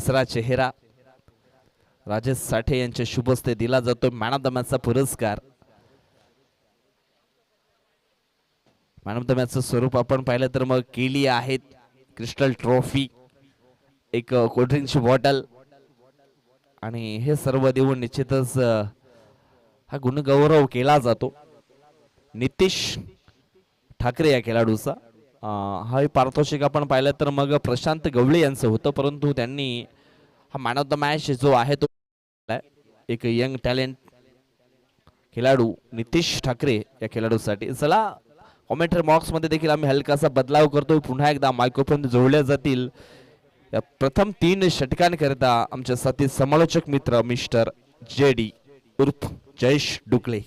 दुसरा चेहरा राजेश साठे यांच्या शुभ हस्ते दिला जातो मॅन ऑफ द मॅचचा पुरस्कार। मॅन ऑफ द मॅचचं स्वरूप आपण पाहिलं तर मग केली आहेत क्रिस्टल ट्रॉफी, एक कोल्ड्रिंकची बॉटल आणि हे सर्व देऊन निश्चितच हा गुणगौरव केला जातो नितीश ठाकरे या खेळाडूचा। हा पारितोषिक आपण पाहिलं तर मग प्रशांत गवळे यांचं होतं, परंतु त्यांनी हा मॅन ऑफ द मॅच जो आहे तो एक यंग टॅलेंट खेळाडू नितीश ठाकरे या खेळाडूसाठी। चला कॉमेंट्री बॉक्स मध्ये देखील आम्ही हलकासा बदलाव करतोय, पुन्हा एकदा मायक्रोफोन जोडले जातील या प्रथम 3 षटकांकरिता आमचे साथी समालोचक मित्र मिस्टर जेडी उर्फ जयेश डुकले।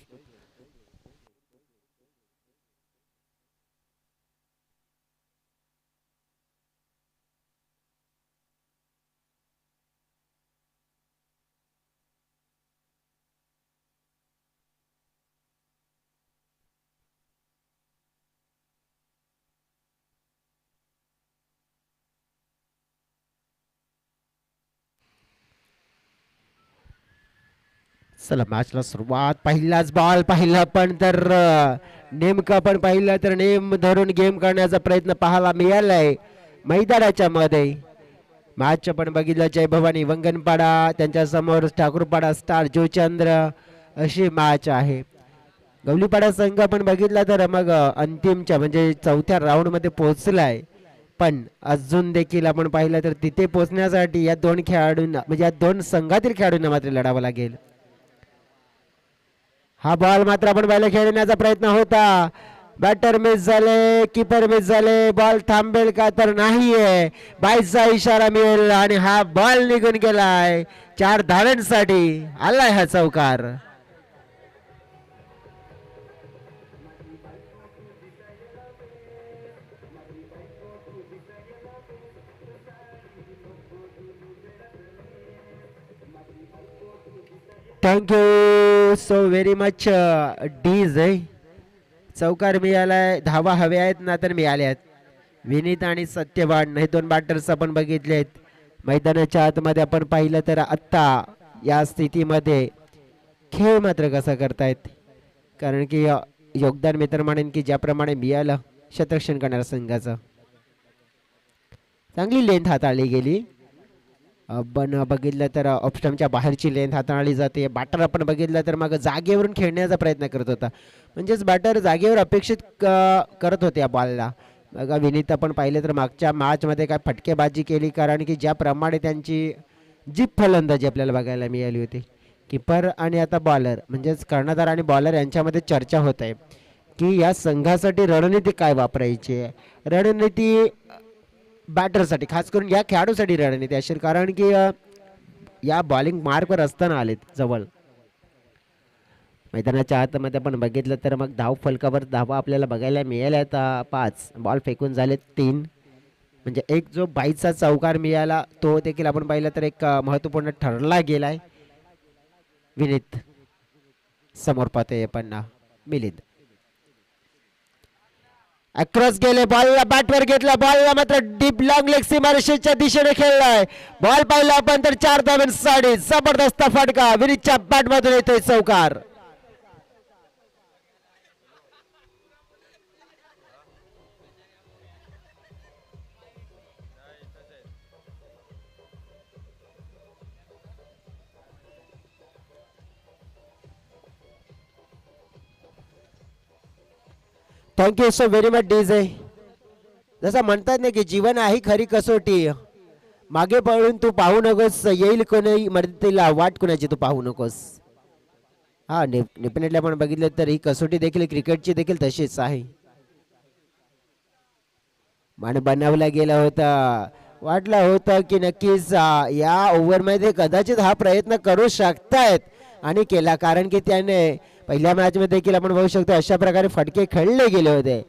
चला मॅचला सुरुवात, पहिलाच बॉल पाहिला पण तर नेमकं पण पाहिलं तर नेम धरून गेम करण्याचा प्रयत्न पाहायला मिळालाय मैदानाच्या मध्ये। मॅच पण बघितलं जय भवानी वंगनपाडा त्यांच्या समोर ठाकूरपाडा स्टार जोचंद्र अशी मॅच आहे। गवलीपाडा संघ पण बघितला तर मग अंतिमच्या म्हणजे चौथ्या राऊंड मध्ये पोहोचलाय, पण अजून देखील आपण पाहिलं तर तिथे पोहोचण्यासाठी या दोन खेळाडूंना म्हणजे या दोन संघातील खेळाडूंना मात्र लढावं लागेल। हा बॉल मात्र आपण बाहेर खेळण्याचा प्रयत्न होता, बॅटर मिस झाले, कीपर मिस झाले, बॉल थांबेल का तर नाहीये, बाईचा इशारा मिळेल आणि हा बॉल निघून गेलाय 4 धावांसाठी आलाय हा चौकार। थँक्यू सो व्हेरी मच डीज। चौकार मिळालाय, धावा हव्या आहेत ना तर मिळाल्या आहेत। विनीत आणि सत्यवान हे 2 बॅटर्स आपण बघितलेत मैदानाच्या आतमध्ये। आपण पाहिलं तर आत्ता या स्थितीमध्ये खेळ मात्र कसा करतायत, कारण की योगदान मित्र म्हणेन की ज्याप्रमाणे मिळालं शतरक्षण करणाऱ्या संघाचं चांगली लेंथ हाताळली गेली। पण बघितलं तर ऑप्शनच्या बाहेरची लेंथ हाताळली जाते। बॅटर आपण बघितलं तर मग जागेवरून खेळण्याचा प्रयत्न करत होता, म्हणजेच बॅटर जागेवर अपेक्षित करत होते या बॉलला। बघा विनीत आपण पाहिलं तर मागच्या मॅचमध्ये काय फटकेबाजी केली, कारण की ज्याप्रमाणे त्यांची जी फलंदाजी आपल्याला बघायला मिळाली होती, कीपर आणि आता बॉलर म्हणजेच कर्णधार आणि बॉलर यांच्यामध्ये चर्चा होत आहे की या संघासाठी रणनीती काय वापरायची आहे। रणनीती बॅटरसाठी खास करून या खेळाडूसाठी रणनीती असेल, कारण की या बॉलिंग मार्कवर असताना आलेत जवळ। मैदानाच्या आतमध्ये आपण बघितलं तर मग धाव फलकावर धावा आपल्याला बघायला मिळाल्या 5, बॉल फेकून झाले 3, म्हणजे एक जो बाईचा चौकार मिळाला तो देखील आपण पाहिलं तर एक महत्त्वपूर्ण ठरला गेलाय। विनीत समोर पाहतोय पण मिलिंद अक्रॉस गेले, बॉलला बॅटवर घेतला, बॉलला मात्र डीप लॉंग लेग सीमारेषेच्या दिशेने खेळलाय। बॉल पाहिला आपण तर 4 धावांसाठी जबरदस्त फटका विनीतच्या बॅट मधून येतोय चौकार। Thank you so very much DJ. जसं म्हणतात ना की जीवन आहे खरी कसोटी, मागे पळून तू पाहू नकोस, येईल कोणी मदतीला वाट कुणाची तू पाहू नकोस। हा डेफिनेटली आपण बघितलं तर ही कसोटी देखील क्रिकेटची देखील तशीच आहे। मान बनवला गेला होता, वाटलं होतं की नक्कीच या ओव्हरमध्ये कदाचित हा प्रयत्न करू शकतायत आणि केला, कारण की त्याने पहिल्या मॅचमध्ये देखील आपण बघू शकतो अशा प्रकारे फटके खेळले गेले होते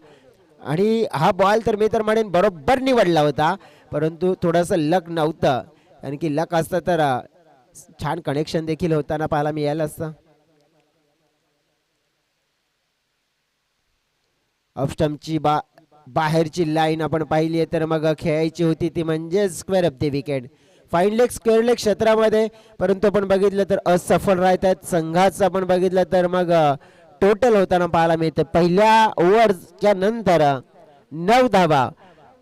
आणि हा बॉल तर मी तर म्हणेन बरोबर निवडला होता, परंतु थोडंसं लक नव्हतं, कारण की लक असतं तर छान कनेक्शन देखील होताना पाहायला मिळालं असतं। ऑफस्टम्पची बाहेरची लाईन आपण पाहिली तर मग खेळायची होती ती म्हणजे square of the wicket fine leg square leg क्षेत्रामध्ये, परंतु आपण बघितलं तर असफल राहत आहेत. संघाचं आपण बघितलं तर मग टोटल होताना पाहायला मिळते. पहिल्या ओव्हरच्या नंतर 9 धावा.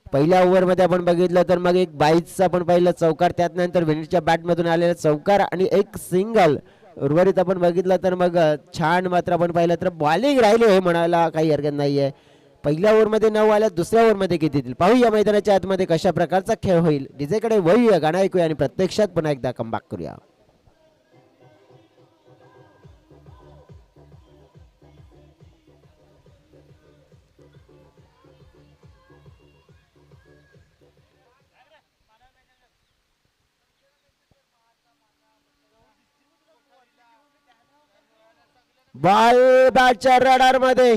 पहिल्या ओव्हरमध्ये आपण बघितलं तर मग एक 22चा आपण पाहिलं चौकार, त्यानंतर विनीतच्या बॅटमधून आलेला चौकार आणि एक सिंगल. उर्वरित आपण बघितलं तर मग छान मात्र आपण पाहिलं तर बॉलिंग राहिली हे म्हणायला काही हरकत नाहीये. पहिल्या ओव्हरमध्ये 9 आल्या, दुसऱ्या ओव्हरमध्ये किती येतील पाहूया मैदानाच्या आतमध्ये कशा प्रकारचा खेळ होईल. डीजेकडे वळूया, गाणं ऐकूया आणि प्रत्यक्षात पुन्हा एकदा कमबॅक करूया. बॉल बॅटच्या रडार मध्ये.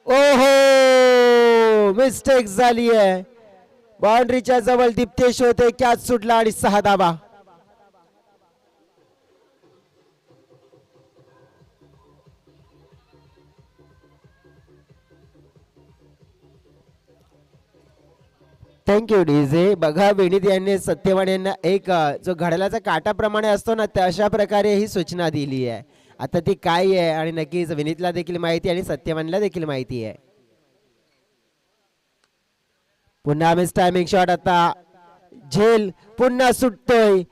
ओहो, मिस्टेक झाली आहे. बाउंड्रीच्या जवळ दीप्तेश होते, कॅच सुटला आणि 6 धावा. Thank you DJ. बघा विनीत यांनी सत्यवान यांना एक जो घड्याळाचा काटाप्रमाणे असतो ना, तशा प्रकारे ही सूचना दिली आहे. आता ती काय आहे आणि नक्कीच विनीतला देखील माहिती आणि सत्यवानला देखील माहिती आहे. पुन्हा मिस टायमिंग शॉट. आता झेल पुन्हा सुटतोय.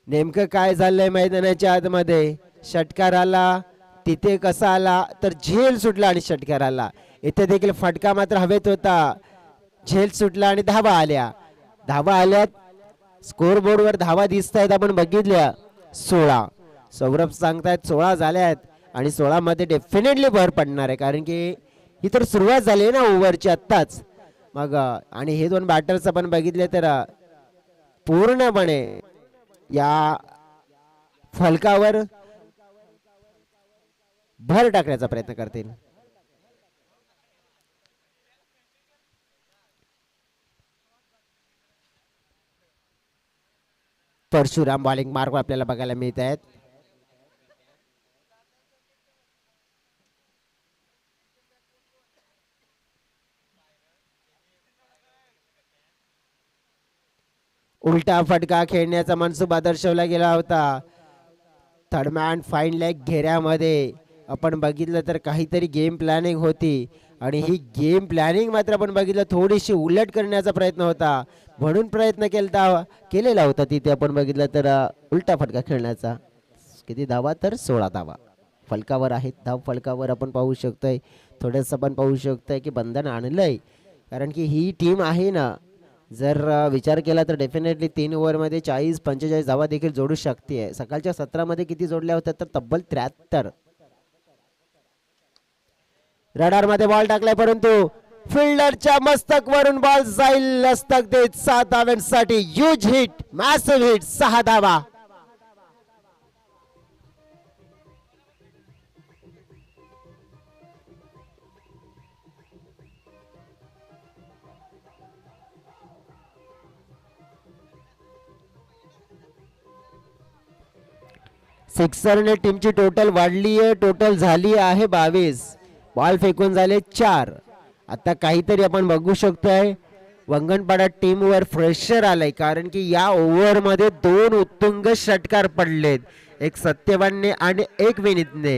नेमकं काय झालंय मैदानाच्या आतमध्ये. षटकार आला, तिथे कसा आला तर झेल सुटला आणि षटकार आला. इथे देखील फटका मात्र हवेत होता, झेल सुटला आणि धावा आल्या. धावा आल्यात, स्कोर बोर्डवर धावा दिसत आहेत आपण बघितल्या 16. सौरभ सांगतायत 16 झाल्यात आणि 16 मध्ये डेफिनेटली भर पडणार आहे, कारण की ही तर सुरुवात झाली आहे ना ओव्हरची आत्ताच. मग आणि हे दोन बॅटर्स आपण बघितले तर पूर्णपणे या फलकावर भर टाकण्याचा प्रयत्न करतील. परशुराम बॉलिंग मार्ग आपल्याला बघायला मिळत आहेत. उलटा फटका खेळण्याचा मनसुबा दर्शवला गेला होता. थर्डमॅन फाईन लेग घेऱ्यामध्ये आपण बघितलं तर काहीतरी गेम प्लॅनिंग होती आणि ही गेम प्लॅनिंग मात्र आपण बघितलं थोडीशी उलट करण्याचा प्रयत्न होता, म्हणून प्रयत्न केलेला होता तिथे आपण बघितलं तर उलटा फटका खेळण्याचा. किती धावा तर 16 धावा फलकावर आहेत. धाव फलकावर आपण पाहू शकतोय, थोडंसं आपण पाहू शकतोय की बंधन आणलंय, कारण की ही टीम आहे ना, जर विचार केला तर डेफिनेटली 3 ओव्हरमध्ये 40-45 धावा देखील जोडू शकते. सकाळच्या 17 मध्ये किती जोडल्या होत्या तर तब्बल 73. रडार मध्ये बॉल टाकलाय, परंतु फिल्डरच्या मस्तक वरून बॉल जाईल मस्तक देत 7 धावांसाठी. ह्यूज हिट, मॅसिव्ह हिट, 6 धावा. सिक्सरने टीमची टोटल वाढली आहे, टोटल झाली आहे 22. बॉल फेकून झाले 4. आता काहीतरी आपण बघू शकतोय वंगणपाडा टीमवर प्रेशर आलंय, कारण की या ओव्हरमध्ये 2 उत्तुंग षटकार पडलेत, एक सत्यवानने आणि एक विनीतने.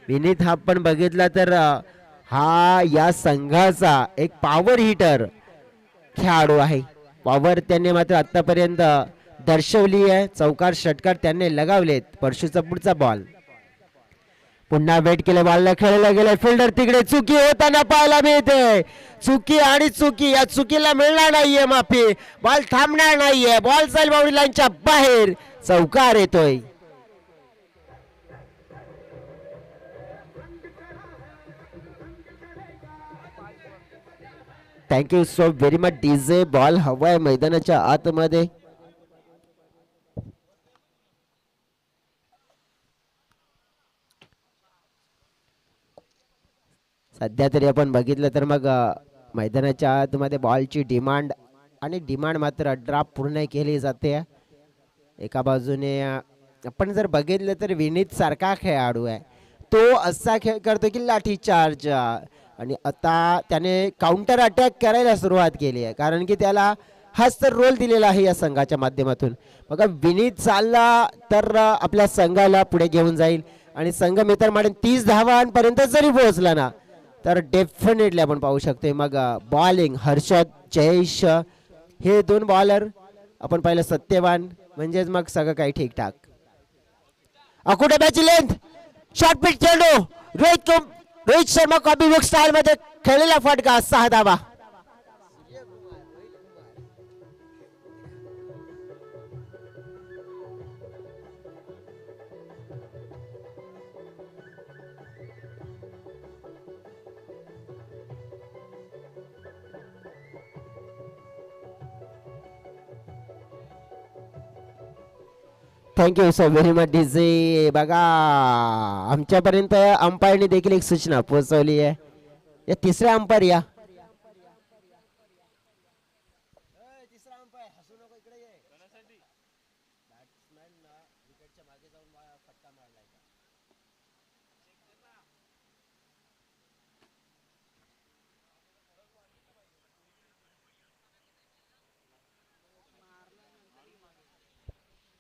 विनीत हा पण बघितला तर हा या संघाचा एक पॉवर हिटर खेळाडू आहे. पॉवर त्याने मात्र आतापर्यंत दर्शवली आहे. चौकार षटकार त्यांनी लगावलेत. परशुचा पुढचा बॉल पुन्हा वेट केले, बॉलला खेळला गेला. फिल्डर तिकडे चुकी होताना पाहायला मिळते. चुकी आणि चुकी, या चुकीला मिळणार नाहीये माफी. बॉल थांबणार नाहीये, बॉल जाईल बाउंड्री लाईनच्या बाहेर. चौकार येतोय. Thank you so very much DJ. Ball हवाय मैदानाच्या आतमध्ये. सध्या तरी आपण बघितलं तर मग मैदानाच्या आतमध्ये बॉलची डिमांड आणि डिमांड मात्र ड्राफ्ट पूर्ण केली जाते. एका बाजूने आपण जर बघितलं तर विनीत सारखा खेळाडू आहे, तो असा खेळ करतो की लाठी चार्ज, आणि आता त्याने काउंटर अटॅक करायला सुरुवात केली आहे, कारण की त्याला हाच तर रोल दिलेला आहे या संघाच्या माध्यमातून. बघा विनीत चालला तर आपल्या संघाला पुढे घेऊन जाईल आणि संघ मित्र माडून 30 धावांपर्यंत जरी पोहोचला ना तर डेफिनेटली आपण पाहू शकतो. मग बॉलिंग हर्षद जयेश हे दोन बॉलर आपण पाहिलं सत्यवान म्हणजेच मग सगळं काही ठीकठाक. अकुटे बॅची लेंथ शॉर्ट पिच चेंडू Rohit Sharma copy book style मध्ये खेळलेला फटका 6 धावा. Thank you so very much DJ. बघा आमच्यापर्यंत अंपायरने देखील एक सूचना पोहोचवली आहे. या तिसऱ्या अंपायर या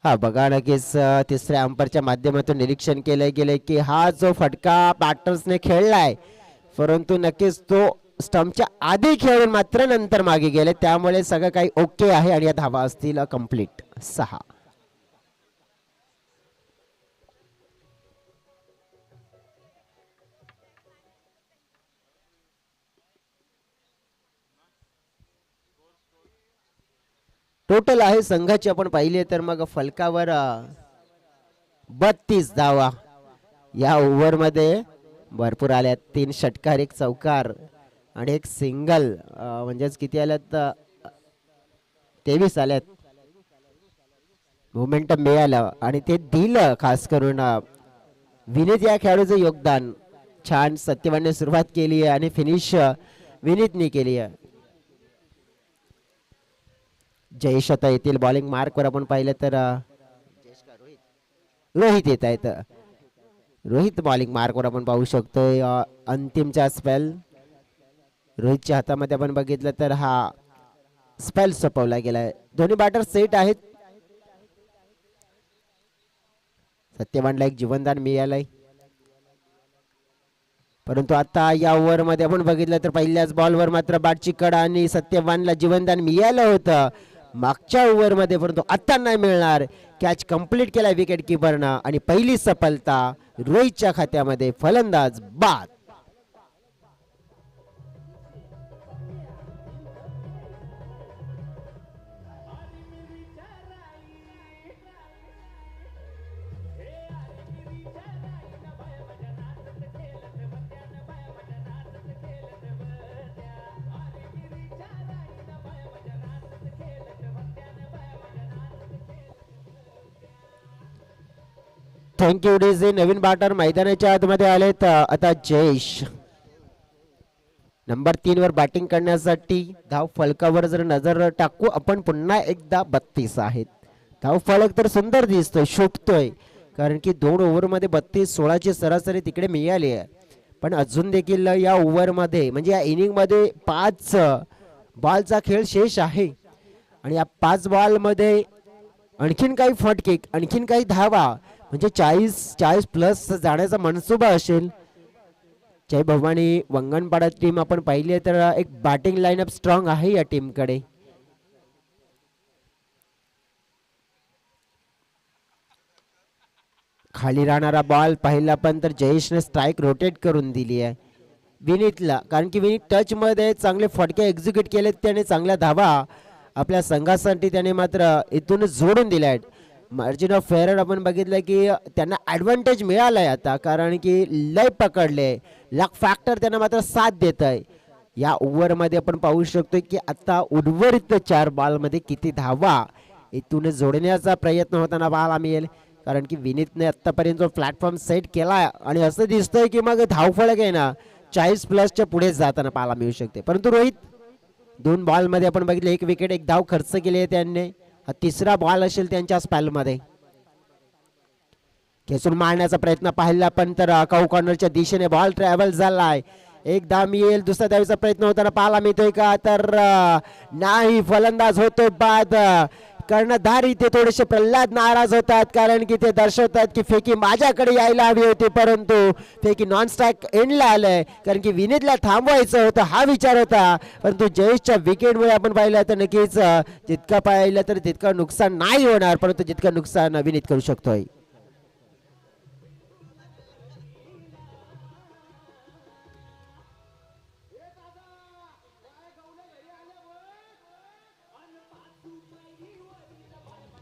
हा बघा नक्कीच तिसऱ्या अंपायरच्या माध्यमातून निरीक्षण केलं गेले की हा जो फटका बॅटर्सने खेळलाय परंतु नक्कीच तो स्टंपच्या आधी खेळून मात्र नंतर मागे गेले त्यामुळे सगळं काही ओके आहे आणि या धावा असतील कंप्लीट 6. टोटल आहे संघाची आपण पाहिले तर मग फलकावर 32 धावा. या ओव्हर मध्ये भरपूर आल्यात. 3 षटकार 1 चौकार आणि 1 सिंगल म्हणजेच किती आल्यात 23 आल्यात. मोमेंटम मिळालं आणि ते दिलं खास करून विनीत या खेळाडूचं योगदान. छान सत्यवानने सुरुवात केली आहे आणि फिनिश विनीतने केली आहे. जयेश आता येथील बॉलिंग मार्कवर आपण पाहिलं तर रोहित येत आहेत. रोहित बॉलिंग मार्कवर आपण पाहू शकतोय. अंतिमचा स्पेल रोहितच्या हातामध्ये आपण बघितलं तर हा स्पेल सोपवला गेलाय. दोन्ही बॅटर सेट आहेत. सत्यवानला एक जीवनदान मिळालंय परंतु आता या ओव्हर मध्ये आपण बघितलं तर पहिल्याच बॉलवर मात्र बॅटची कड आणि सत्यवानला जीवनदान मिळालं होतं मागच्या ओव्हर मध्ये परंतु आता नाही मिळणार. कॅच कंप्लीट केला विकेट किपरनं आणि पहिली सफलता रोहितच्या खात्यामध्ये. फलंदाज बाद. Thank you DJ. नवीन बॅटर मैदानाच्या आतमध्ये आलेत. आता जयेश नंबर 3 वर बॅटिंग करण्यासाठी धाव फलकावर जर नजर टाकू आपण पुन्हा एकदा 32 आहेत. धाव फलक तर सुंदर दिसतोय शोभतोय कारण की 2 ओव्हर मध्ये 32 16ची सरासरी तिकडे मिळाली आहे. पण अजून देखील या ओव्हर मध्ये म्हणजे या इनिंग मध्ये 5 बॉलचा खेळ शेष आहे आणि या 5 बॉल मध्ये आणखीन काही फटके आणखीन काही धावा म्हणजे 40 प्लस जाण्याचा मनसुबा असेल. जय भवानी वंगणपाडा टीम आपण पाहिली तर एक बॅटिंग लाईनअप स्ट्रॉंग आहे या टीम कडे. खाली राहणारा बॉल पाहिला पण तर जयेशने स्ट्राईक रोटेट करून दिली आहे विनीतला कारण की विनीत टच मध्ये चांगले फटके एक्झिक्यूट केलेत त्याने चांगल्या धावा आपल्या संघासाठी त्याने मात्र इथून जोडून दिल्या आहेत. मार्जिन ऑफ फेअर आपण बघितलं की त्यांना ॲडव्हान्टेज मिळालाय आता कारण की लय पकडले. लक फॅक्टर त्यांना मात्र साथ देत आहे. या ओव्हरमध्ये आपण पाहू शकतो की आता उर्वरित 4 बॉलमध्ये किती धावा इथून जोडण्याचा प्रयत्न होताना पाहायला मिळेल कारण की विनीतने आतापर्यंत जो प्लॅटफॉर्म सेट केला आणि असं दिसतंय की मग धावफलक आहे ना 40 प्लसच्या पुढे जाताना पाहायला मिळू शकते. परंतु रोहित 2 बॉलमध्ये आपण बघितलं 1 विकेट 1 धाव खर्च केली आहे त्यांनी. हा तिसरा बॉल असेल त्यांच्या स्पेलमध्ये. खेचून मारण्याचा प्रयत्न पाहिला पण तर कॉर्नरच्या दिशेने बॉल ट्रॅव्हल झालाय एक धाम येईल, दुसऱ्या धावीचा प्रयत्न होताना पाहायला मिळतोय का, तर नाही, फलंदाज होतोय बाद. कर्णधार इथे थोडेसे प्रल्हाद नाराज होतात, कारण की ते दर्शवतात की फेकी माझ्याकडे यायला हवी होती, परंतु फेकी नॉन स्ट्राईक एंडला आलंय, कारण की विनीतला थांबवायचं होतं हा विचार होता. परंतु जयेशच्या विकेटमुळे आपण पाहिलं तर नक्कीच जितका पाहिलं तर तितकं नुकसान नाही होणार, परंतु जितकं नुकसान विनीत करू शकतोय.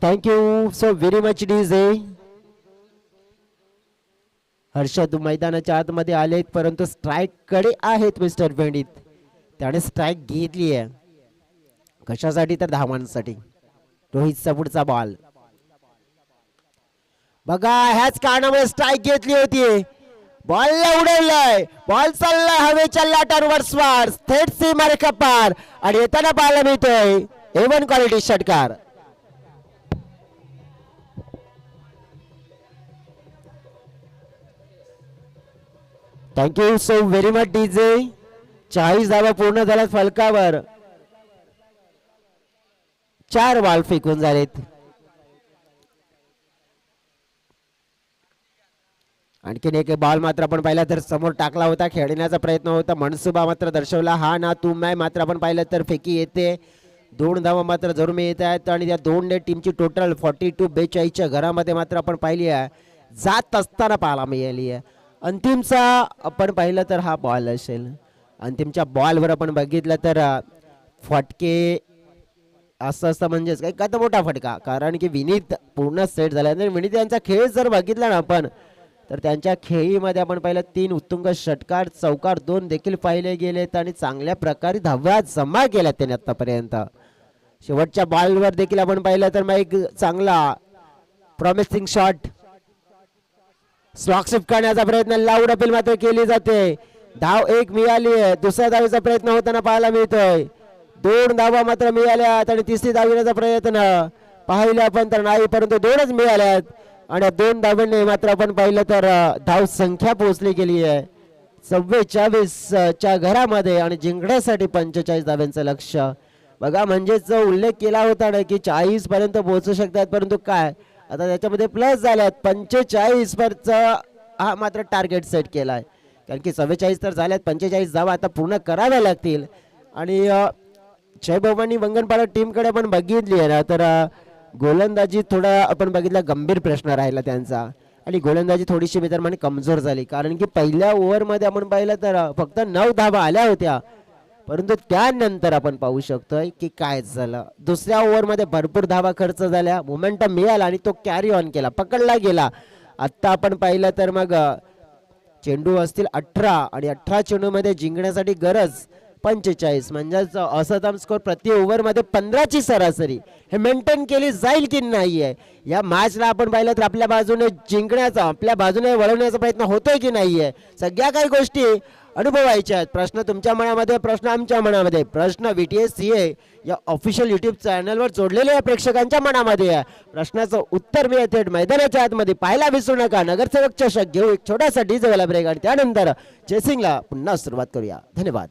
Thank you so very much DJ. Harshad मैदानाच्या आतमध्ये आलेत, परंतु स्ट्राईक कडे आहेत मिस्टर पंडित. त्याने स्ट्राईक घेतली आहे कशासाठी, तर धावांसाठी. रोहितचा पुढचा बॉल बघा, ह्याच कारणामुळे स्ट्राईक घेतली होती. बॉल उडवलाय, बॉल चाललाय हवेच्या लाटांवर स्वार थेट सीमारेखा पार, आणि येताना पाहायला मिळतोय A1 क्वालिटी षटकार. Thank you so very much DJ. 40 धावा पूर्ण झाल्यात फलकावर. 4 बॉल फेकून झालेत. आणखीन एक बॉल मात्र आपण पाहिला तर समोर टाकला होता, खेळण्याचा प्रयत्न होता, मनसुबा मात्र दर्शवला हा ना तू मॅ. मात्र आपण पाहिलं तर फेकी येते. 2 धावा मात्र जरूर मिळत आहेत, आणि त्या 2 टीमची टोटल 42-42 घरामध्ये मात्र आपण पाहिली आहे जात असताना पाहायला मिळाली आहे. अंतिमचा आपण पाहिलं तर हा बॉल असेल. अंतिमच्या बॉलवर आपण बघितलं तर फटके असं असतं, म्हणजेच काही का मोठा फटका, कारण की विनीत पूर्ण सेट झाला. विनीत यांचा खेळ जर बघितला ना आपण, तर त्यांच्या खेळीमध्ये आपण पाहिलं 3 उत्तुंग षटकार, चौकार 2 देखील पाहिले गेलेत, आणि चांगल्या प्रकारे धावा जमा केल्यात त्यांनी आतापर्यंत. शेवटच्या बॉलवर देखील आपण पाहिलं तर मग एक चांगला प्रॉमिसिंग शॉट स्लॉक करण्याचा प्रयत्न, लाऊड अपील मात्र केली जाते. धाव 1 मिळाली आहे, दुसऱ्या धावेचा प्रयत्न होताना पाहायला मिळतोय. 2 धावा मात्र मिळाल्यात, आणि तिसरी धाव घेण्याचा प्रयत्न पाहिला आपण तर नाही, परंतु 2च मिळाल्यात, आणि 2 धावांनी मात्र आपण पाहिलं तर धाव संख्या पोहोचली गेली आहे 44 च्या घरामध्ये, आणि जिंकण्यासाठी 45 धावांचं लक्ष. बघा, म्हणजेच जो उल्लेख केला होता ना की 40 पर्यंत पोहोचू शकतात, परंतु काय आता त्याच्यामध्ये प्लस झाल्यात 45 पर्यंत हा मात्र टार्गेट सेट केलाय, कारण की 44 तर झाल्यात, 45 धावा आता पूर्ण कराव्या लागतील. आणि जयभवानी वंगणपाडा टीमकडे आपण बघितली आहे ना, तर गोलंदाजी थोडा आपण बघितला गंभीर प्रश्न राहिला त्यांचा, आणि गोलंदाजी थोडीशी बेदरमाने कमजोर झाली, कारण की पहिल्या ओव्हरमध्ये आपण पाहिलं तर फक्त 9 धावा आल्या होत्या, परंतु त्यानंतर आपण पाहू शकतोय की काय झालं. दुसऱ्या ओव्हरमध्ये भरपूर धावा खर्च झाल्या, मोमेंटम मिळाला, आणि तो कॅरी ऑन केला, पकडला गेला. आत्ता आपण पाहिलं तर मग चेंडू असतील 18, आणि 18 चेंडूमध्ये जिंकण्यासाठी गरज 45, म्हणजेच असतम स्कोर प्रति ओव्हरमध्ये 15 ची सरासरी हे मेंटेन केली जाईल की नाहीये. या मॅचला आपण पाहिलं तर आपल्या बाजूने जिंकण्याचा, आपल्या बाजूने वळवण्याचा प्रयत्न होतोय की नाहीये, सगळ्या काही गोष्टी अनुभवायच्या आहेत. प्रश्न तुमच्या मनामध्ये, प्रश्न आमच्या मनामध्ये, प्रश्न VTSCA या ऑफिशियल युट्यूब चॅनलवर जोडलेल्या प्रेक्षकांच्या मनामध्ये आहे. प्रश्नाचं उत्तर मी थेट मैदानाच्या आतमध्ये पाहायला विसरू नका. नगरसेवक चषक घेऊ एक छोटासा डीजे वाला ब्रेक, आणि त्यानंतर चेसिंगला पुन्हा सुरुवात करूया. धन्यवाद.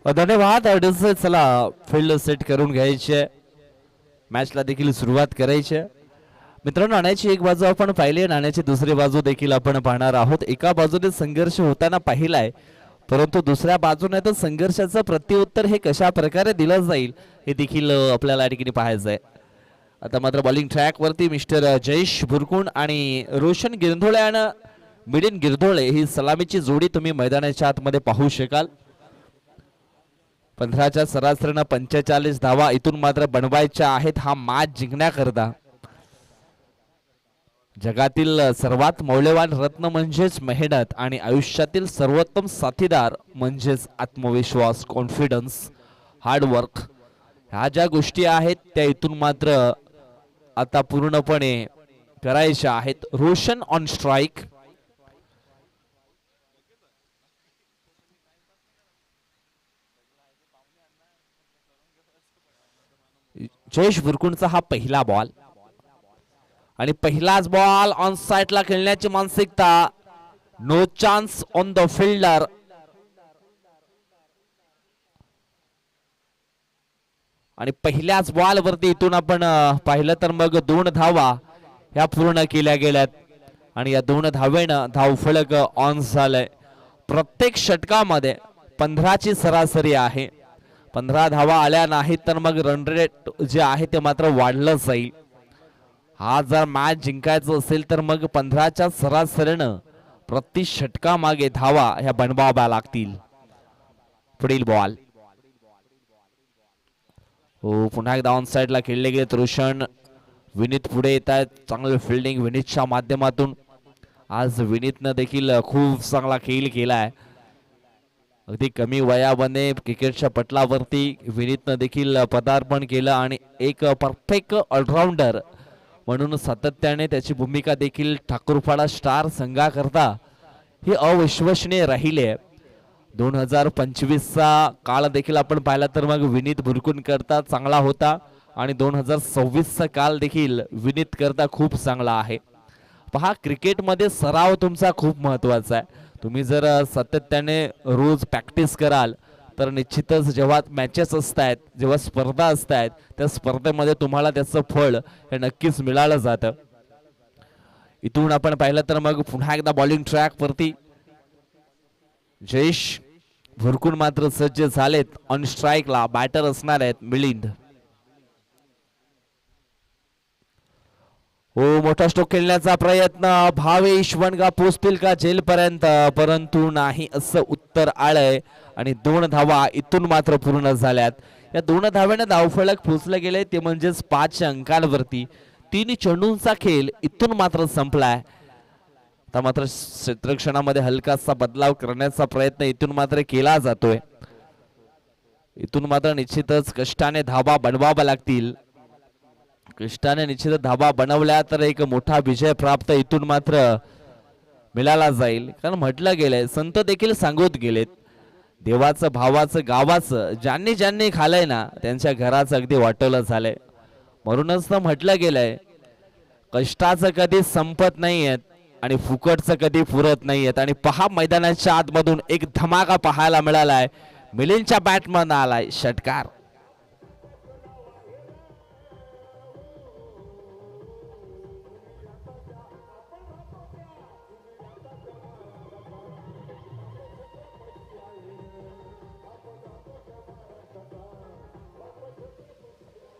धन्यवाद. चला फील्ड सेट करून घ्यायचे, मॅचला देखील सुरुवात करायची आहे. मित्रांनो, नाण्याची एक बाजू आपण पाहिली, नाण्याची दुसरी बाजू देखील आपण पाहणार आहोत. एका बाजूने संघर्ष होताना पाहिलाय, परंतु दुसऱ्या बाजूने तर संघर्षाचं प्रत्युत्तर हे कशा प्रकारे दिलं जाईल हे देखील आपल्याला या ठिकाणी पाहायचं आहे. आता मात्र बॉलिंग ट्रॅक वरती मिस्टर जयेश भुरकुण आणि रोशन गिरधोळे आणि मिलिंद गिरधोळे ही सलामीची जोडी तुम्ही मैदानाच्या आतमध्ये पाहू शकाल. 15च्या सरासरीनं 45 धावा इथून मात्र बनवायच्या आहेत हा मॅच जिंकण्याकरता. जगातील सर्वात मौल्यवान रत्न म्हणजेच मेहनत आणि आयुष्यातील सर्वोत्तम साथीदार म्हणजेच आत्मविश्वास, कॉन्फिडन्स, हार्डवर्क, ह्या ज्या गोष्टी आहेत त्या इथून मात्र आता पूर्णपणे करायच्या आहेत. Roshan on strike. जयेश भुरकुणचा हा पहिला बॉल आणि पहिलाच बॉल ऑन साइडला खेळण्याची मानसिकता. No chance on the fielder. आणि पहिल्याच बॉल वरती इथून आपण पाहिलं तर मग 2 धावा ह्या पूर्ण केल्या गेल्यात आणि या 2 धावेनं धावफलक ऑन झालंय. प्रत्येक षटकामध्ये 15ची सरासरी आहे. 15 धावा आल्या नाहीत तर मग रन रेट जे आहे ते मात्र वाढलं जाईल. हा जर मॅच जिंकायचं असेल तर मग 15च्या सरासरीनं प्रति षटकामागे धावा ह्या बनवाव्या लागतील. पुढील बॉल हो, पुन्हा एकदा ऑन साइडला खेळले गेले. रोशन, विनीत पुढे येत आहेत. चांगलं फिल्डिंग विनीतच्या माध्यमातून. आज विनीतनं देखील खूप चांगला खेळ केलाय. अगदी कमी वयामध्ये क्रिकेटच्या पटलावरती विनीतनं देखील पदार्पण केलं आणि एक परफेक्ट ऑलराऊंडर म्हणून सातत्याने त्याची भूमिका देखील ठाकूरपाडा स्टार संघाकरता ही अविश्वसनीय राहिली आहे. 2025चा काळ देखील आपण पाहिला तर मग विनीत भुरकुण करता चांगला होता आणि 2026चा काल देखील विनीत करता खूप चांगला आहे. पहा, क्रिकेटमध्ये सराव तुमचा खूप महत्वाचा आहे. तुम्ही जर सातत्याने रोज प्रॅक्टिस कराल तर निश्चितच जेव्हा मॅचेस असतात, जेव्हा स्पर्धा असतात, त्या स्पर्धेमध्ये तुम्हाला त्याचं फळ हे नक्कीच मिळालं जातं. इथून आपण पाहिलं तर मग पुन्हा एकदा बॉलिंग ट्रॅक वरती जयेश भुरकुण मात्र सज्ज झालेत. ऑन स्ट्राइकला बॅटर असणार आहेत मिलिंद. हो, मोठा स्ट्रोक खेळण्याचा प्रयत्न. भावेश वनगा पोचतील का जेल पर्यंत, परंतु नाही असं उत्तर आलंय आणि 2 धावा इथून मात्र पूर्ण झाल्यात. या 2 धाव्याने धावफलक पोचले गेले ते म्हणजेच 5 अंकांवरती. 3 चेंडूंचा खेळ इथून मात्र संपलाय. आता मात्र क्षेत्रक्षणामध्ये हलकासा बदलाव करण्याचा प्रयत्न इथून मात्र केला जातोय. इथून मात्र निश्चितच कष्टाने धावा बनवाव्या लागतील. कष्टाने निश्चित धावा बनवल्या तर एक मोठा विजय प्राप्त इथून मात्र मिळाला जाईल. कारण म्हटलं गेलंय, संत देखील सांगत गेलेत, देवाचं, भावाचं, गावाचं ज्यांनी ज्यांनी खालय ना त्यांच्या घराचं अगदी वाटोलं झालंय. म्हणूनच तर म्हटलं गेलंय, कष्टाचं कधी संपत नाहीयेत आणि फुकटचं कधी पुरत नाहीयेत. आणि पहा, मैदानाच्या आतमधून एक धमाका पाहायला मिळालाय. मिलिंदच्या बॅटमधून आलाय षटकार.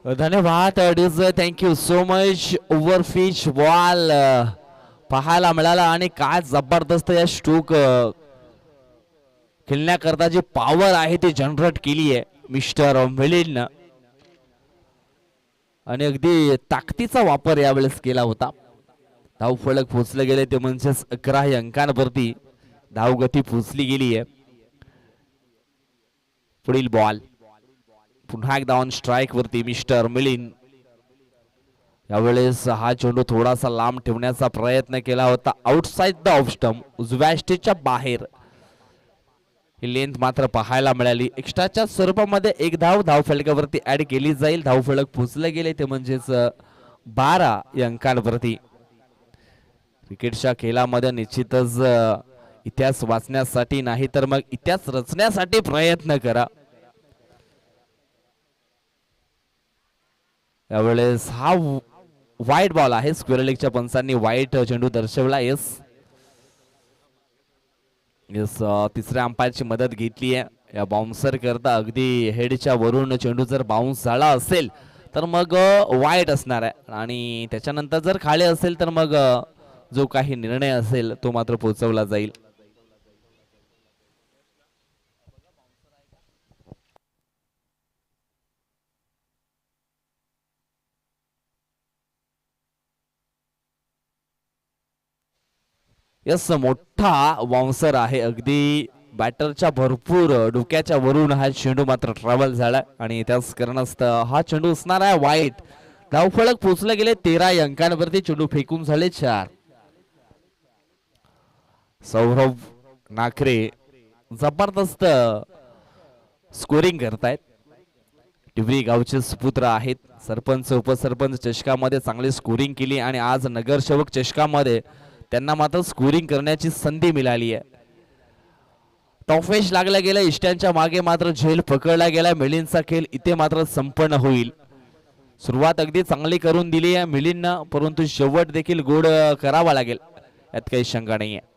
धन्यवाद. Thank you so much. Overpitch ball पाहायला मिळाला आणि काय जबरदस्त या स्ट्रोक खेळण्याकरता जी पॉवर आहे ती जनरेट केली आहे मिस्टर मिलिंदनं आणि अगदी ताकदीचा वापर यावेळेस केला होता. धावफलक पोचले गेले ते म्हणजेच 11 अंकांवरती धावगती पोचली गेली आहे. पुढील बॉल पुन्हा एकदा ऑन स्ट्राइक वरती मिस्टर मिलिंद. यावेळेस हा चेंडू थोडासा लांब ठेवण्याचा प्रयत्न केला होता आउटसाइड द ऑफ स्टंप, उजव्या स्टेजच्या बाहेर. ही लेंथ मात्र पाहायला मिळाली. एक्स्ट्राच्या स्वरूपामध्ये 1 धाव धावफलकावरती ऍड केली जाईल. धावफलक पोचले गेले ते म्हणजेच 12 अंकांवरती. क्रिकेटच्या खेळामध्ये निश्चितच इतिहास वाचण्यासाठी नाही तर मग इतिहास रचण्यासाठी प्रयत्न करा. यावेळेस हा वाईट बॉल आहे. स्क्वेअर लेगच्या पंचांनी वाईट चेंडू दर्शवला. येस येस तिसऱ्या अंपायरची मदत घेतली आहे या बाउन्सर करता. अगदी हेडच्या वरून चेंडू जर बाउन्स झाला असेल तर मग वाईट असणार आहे आणि त्याच्यानंतर जर खाली असेल तर मग जो काही निर्णय असेल तो मात्र पोहोचवला जाईल. यस मोठा बाउन्सर आहे. अगदी बॅटरच्या भरपूर डोक्याच्या वरून हा चेंडू मात्र ट्रॅव्हल झाला आणि त्याच कारणास्तव हा चेंडू असणार आहे वाईट. धावफलक पोहोचले गेले 13 अंकांवरती. चेंडू फेकून झाले 4. सौरभ नाखरे जबरदस्त स्कोरिंग करतायत. टिवरी गावचे सुपुत्र आहेत. सरपंच उपसरपंच चषकामध्ये चांगली स्कोरिंग केली आणि आज नगरसेवक चषकामध्ये त्यांना मात्र स्कोरिंग करण्याची संधी मिळाली आहे. टॉफेश लागला गेला. इष्ट्यांच्या मागे मात्र झेल पकडला गेला. मिलिंदचा खेळ इथे मात्र संपन्न होईल. सुरुवात अगदी चांगली करून दिली आहे मिलिंदना, परंतु शेवट देखील गोड करावा लागेल यात काही शंका नाही आहे.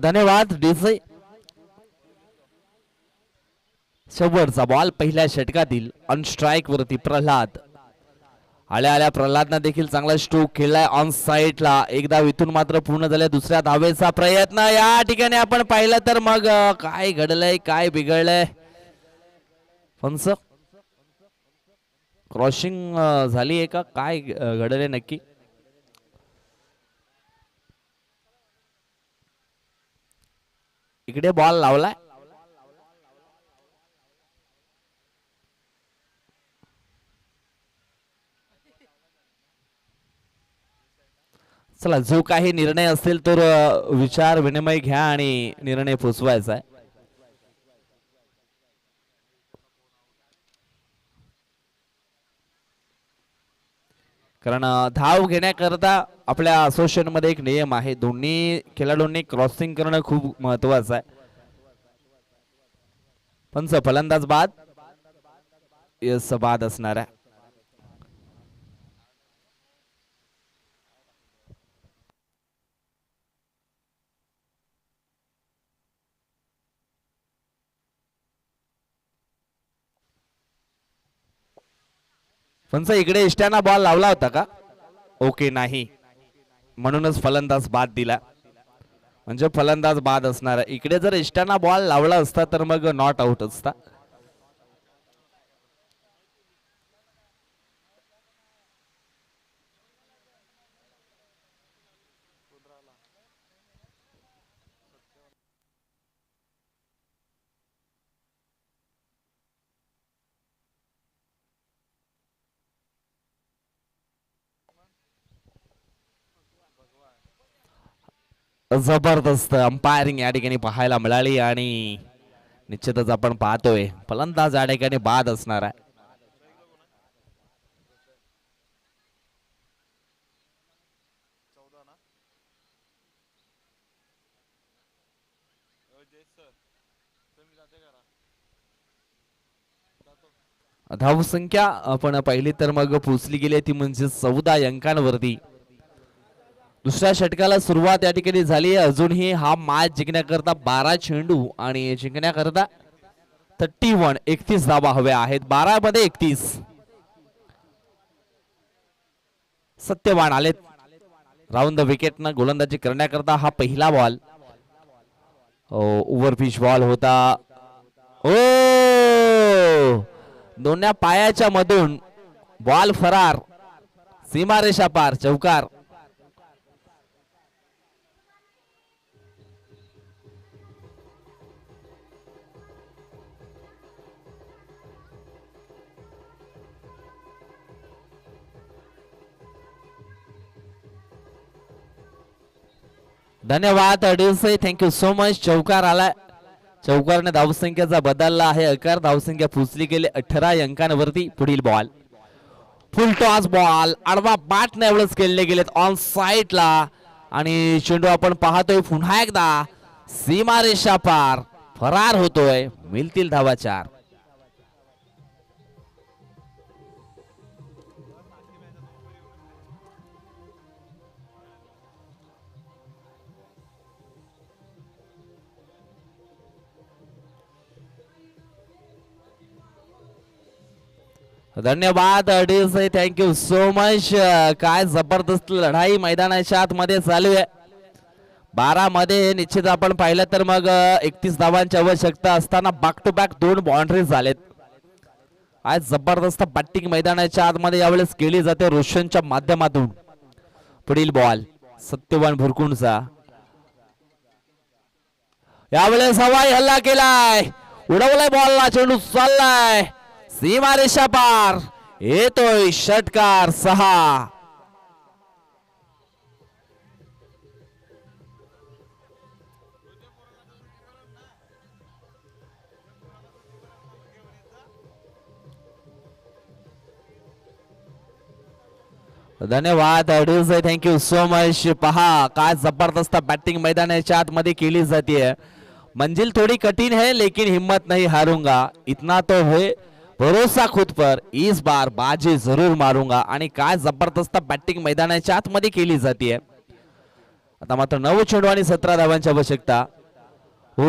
धन्यवाद डीसी. शेवटचा बॉल पहिल्या षटकातील अनस्ट्राईक वरती प्रल्हाद. आल्या आल्या प्रल्हादनं देखील चांगला स्ट्रोक खेळलाय ऑन साइडला. एक धाव इथून मात्र पूर्ण झाल्या. दुसऱ्या धावेचा प्रयत्न या ठिकाणी आपण पाहिलं तर मग काय घडलंय काय बिघडलंय. फंस क्रॉसिंग झाली आहे का काय घडलंय नक्की. इकडे बॉल लावलाय. चला जो काही निर्णय असेल तर विचार विनिमय घ्या आणि निर्णय पोचवायचा आहे. कारण धाव घेण्याकरता आपल्या असोसिएशन मध्ये एक नियम आहे. दोन्ही खेळाडूंनी क्रॉसिंग करणं खूप महत्वाचं आहे. पंच फलंदाज बाद. यस बाद असणार आहे. पंच इकडे इष्ट्याना बॉल लावला होता का. ओके नाही म्हणूनच फलंदाज बाद दिला. म्हणजे फलंदाज बाद असणार आहे. इकडे जर इष्ट्याना बॉल लावला असता तर मग नॉट आउट असता. जबरदस्त अंपायरिंग या ठिकाणी पाहायला मिळाली आणि निश्चितच आपण पाहतोय फलंदाज या ठिकाणी बाद असणार आहे. धावसंख्या आपण पाहिली तर मग पोचली गेली ती म्हणजे 14 अंकांवरती. दुसऱ्या षटकाला सुरुवात या ठिकाणी झाली आहे. अजूनही हा मॅच जिंकण्याकरता 12 चेंडू आणि जिंकण्याकरता 31 धावा हव्या आहेत. 12 मध्ये 31. सत्यवान आलेत राऊंड द विकेटनं गोलंदाजी करण्याकरता. हा पहिला बॉल ओव्हर पिच बॉल होता. दोन्ही पायाच्या मधून बॉल फरार, सीमारेषा पार, चौकार. धन्यवाद अडीलसे, थँक्यू सो मच. चौकार आलाय. चौकारने धावसंख्येचा बदलला आहे आकार. धावसंख्या पुचली गेली 18 अंकांवरती. पुढील बॉल फुल टॉस बॉल, आडवा बॅट एवढंच खेळले गेलेत ऑन साइडला आणि चेंडू आपण पाहतोय पुन्हा एकदा सीमारेषा पार, फरार होतोय. मिळतील धावा 4. धन्यवाद अडीलसे, थँक्यू सो मच. काय जबरदस्त लढाई मैदानाच्या आतमध्ये चालू आहे. 12 मध्ये निश्चित आपण पाहिलं तर मग 31 धावांची आवश्यकता असताना बॅक टू बॅक 2 बाउंड्रीज झालेत. आज जबरदस्त बॅटिंग मैदानाच्या आतमध्ये यावेळेस केली जाते रोशनच्या माध्यमातून. पुढील बॉल सत्यवान भुरकुंडचा. यावेळेस हवाई हल्ला केलाय, उडवलाय बॉलला, चेंडू चाललाय सीमारेषा पार, येतोय षटकार 6. धन्यवाद अडीलसे, थँक्यू सो मच. पहा काय जबरदस्त बॅटिंग मैदानाच्या आतमध्ये केली जाते. मंजिल थोड़ी कठिन है लेकिन हिम्मत नहीं हारूंगा, इतना तो है भरोसा खुद पर, इस बार बाजी जरूर मारूंगा. आणि काय जबरदस्त बॅटिंग मैदानाच्या आतमध्ये केली जाते. आता मात्र 9 चेंडू आणि 17 धावांची आवश्यकता. हो,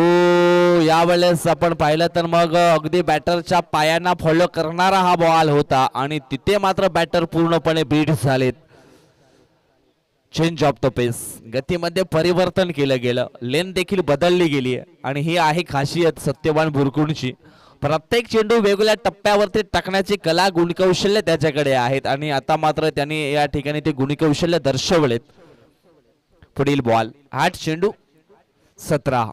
यावेळेस आपण पाहिलं तर मग अगदी बॅटरच्या पायांना फॉलो करणारा हा बॉल होता आणि तिथे मात्र बॅटर पूर्णपणे बीट झालेत. चेंज ऑफ द पेस, गतीमध्ये परिवर्तन केलं गेलं, लेन देखील बदलली गेली आणि ही आहे खासियत सत्यवान भुरकुंडची. प्रत्येक चेंडू वेगवेगळ्या टप्प्यावरती टाकण्याची कला, गुणकौशल्य त्याच्याकडे आहेत आणि आता मात्र त्यांनी या ठिकाणी ते गुणकौशल्य दर्शवलेत. पुढील बॉल 8 चेंडू 17.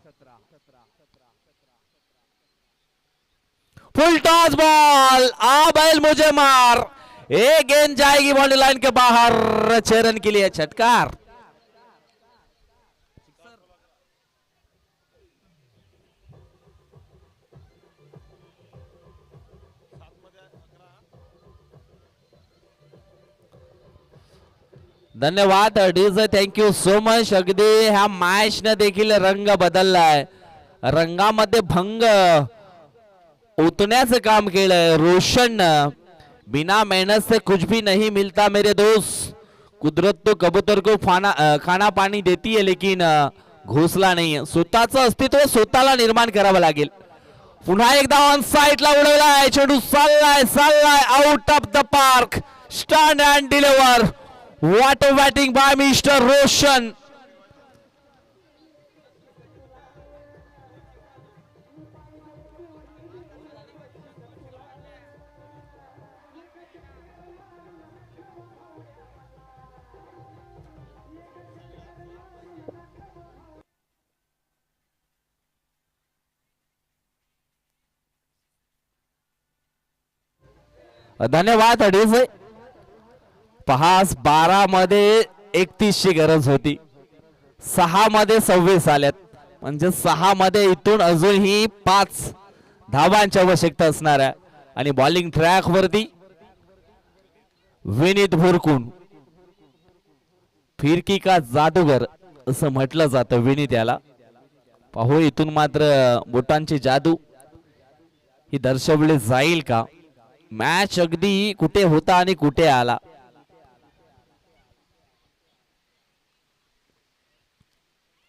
फुल टॉस बॉल, आ बैल मुझे मार, एक गेंद जाएगी बाउंड्री लाइन के बाहर, 6 रन के लिए छटकार. धन्यवाद डीजे, थँक्यू सो मच. अगदी ह्या मॅच ने देखील रंग बदललाय, रंगामध्ये भंग ओतण्याचं काम केलंय रोशन. बिना मेहनत से कुछ भी नहीं मिलता मेरे दोस्त, कुदरत तो कबूतर को खाना पाणी देती है लेकिन घोसला नाही है. स्वतःचं अस्तित्व स्वतःला निर्माण करावं लागेल. पुन्हा एकदा ऑन साइडला उडवलाय, चेंडू चाललाय out of the park, stand and deliver. What a batting by mister Roshan. धन्यवाद अडीजे. पहास 12 मध्ये 31 ची गरज होती, 6 मध्ये 26 आल्यात, म्हणजे 6 मध्ये इथून अजूनही 5 धावांची आवश्यकता असणार आहे. आणि बॉलिंग ट्रॅक वरती विनीत भुरकुंड, फिरकी का जादूगर असं म्हटलं जातं विनीत याला. पाहू इथून मात्र बोटांची जादू ही दर्शवली जाईल का. मॅच अगदी कुठे होता आणि कुठे आला.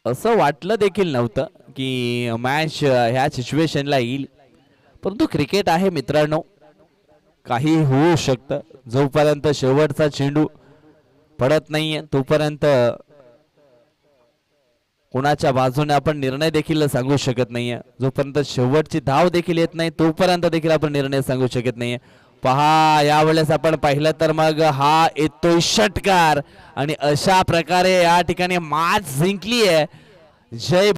असं वाटलं देखील नव्हतं की मॅच ह्या सिच्युएशनला येईल, परंतु क्रिकेट आहे मित्रांनो, काही होऊ शकतं. जोपर्यंत शेवटचा चेंडू पडत नाहीये तोपर्यंत कोणाच्या बाजूने आपण निर्णय देखील सांगू शकत नाहीये. जोपर्यंत शेवटची धाव देखील येत नाही तोपर्यंत देखील आपण निर्णय सांगू शकत नाहीये. पहा यावेळेस आपण पाहिलं तर मग हा येतोय षटकार आणि अशा प्रकारे या ठिकाणी मॅच जिंकली आहे. जय